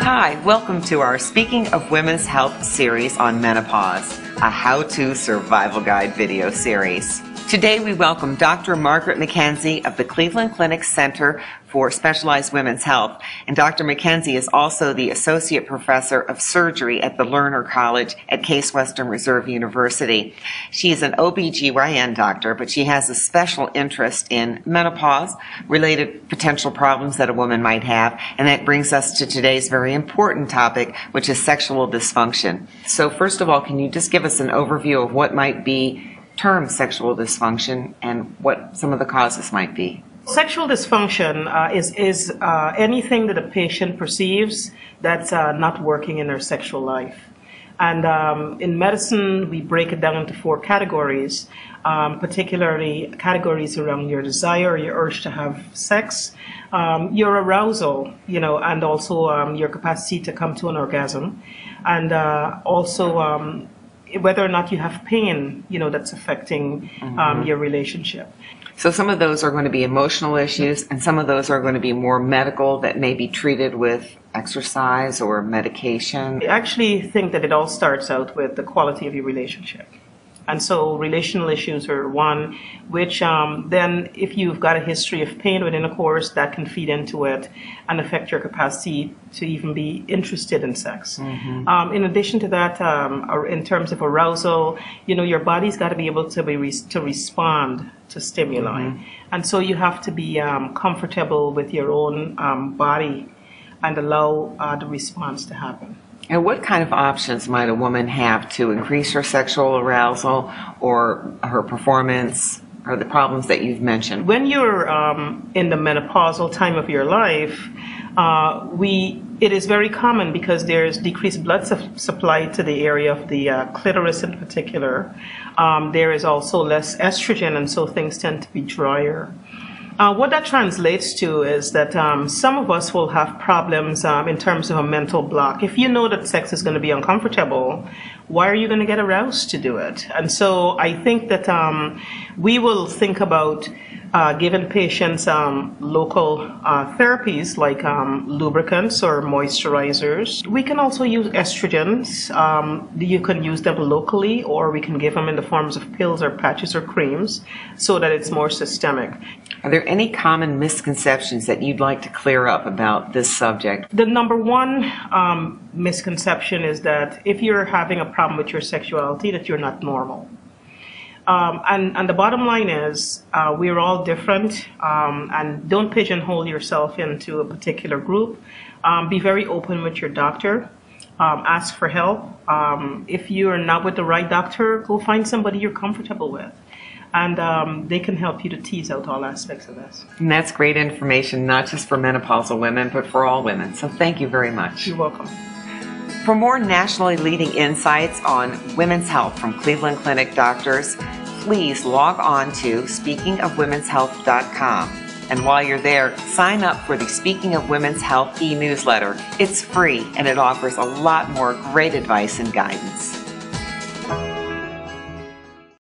Hi, welcome to our Speaking of Women's Health series on menopause, a how-to survival guide video series. Today we welcome Dr. Margaret McKenzie of the Cleveland Clinic Center for Specialized Women's Health. And Dr. McKenzie is also the Associate Professor of Surgery at the Lerner College at Case Western Reserve University. She is an OBGYN doctor, but she has a special interest in menopause, related potential problems that a woman might have, and that brings us to today's very important topic, which is sexual dysfunction. So first of all, can you just give us an overview of what might be termed sexual dysfunction and what some of the causes might be? Sexual dysfunction is anything that a patient perceives that's not working in their sexual life. And in medicine, we break it down into 4 categories, particularly categories around your desire, your urge to have sex, your arousal, and also your capacity to come to an orgasm, and also whether or not you have pain, that's affecting your relationship. So some of those are going to be emotional issues, and some of those are going to be more medical that may be treated with exercise or medication. I actually think that it all starts out with the quality of your relationship. And so relational issues are one, which then if you've got a history of pain with intercourse, that can feed into it and affect your capacity to even be interested in sex. In addition to that, in terms of arousal, your body's got to be able to respond to stimuli. And so you have to be comfortable with your own body and allow the response to happen. And what kind of options might a woman have to increase her sexual arousal or her performance or the problems that you've mentioned? When you're in the menopausal time of your life, it is very common because there's decreased blood supply to the area of the clitoris in particular. There is also less estrogen, and so things tend to be drier. What that translates to is that some of us will have problems in terms of a mental block. If you know that sex is going to be uncomfortable, why are you going to get aroused to do it? And so I think that we will think about giving patients local therapies like lubricants or moisturizers. We can also use estrogens. You can use them locally, or we can give them in the forms of pills or patches or creams so that it's more systemic. Are there any common misconceptions that you'd like to clear up about this subject? The number one misconception is that if you're having a problem with your sexuality, that you're not normal. And the bottom line is we're all different, and don't pigeonhole yourself into a particular group. Be very open with your doctor. Ask for help. If you're not with the right doctor, go find somebody you're comfortable with. And they can help you to tease out all aspects of this. And that's great information, not just for menopausal women, but for all women. So thank you very much. You're welcome. For more nationally leading insights on women's health from Cleveland Clinic doctors, please log on to speakingofwomenshealth.com. And while you're there, sign up for the Speaking of Women's Health e-newsletter. It's free, and it offers a lot more great advice and guidance.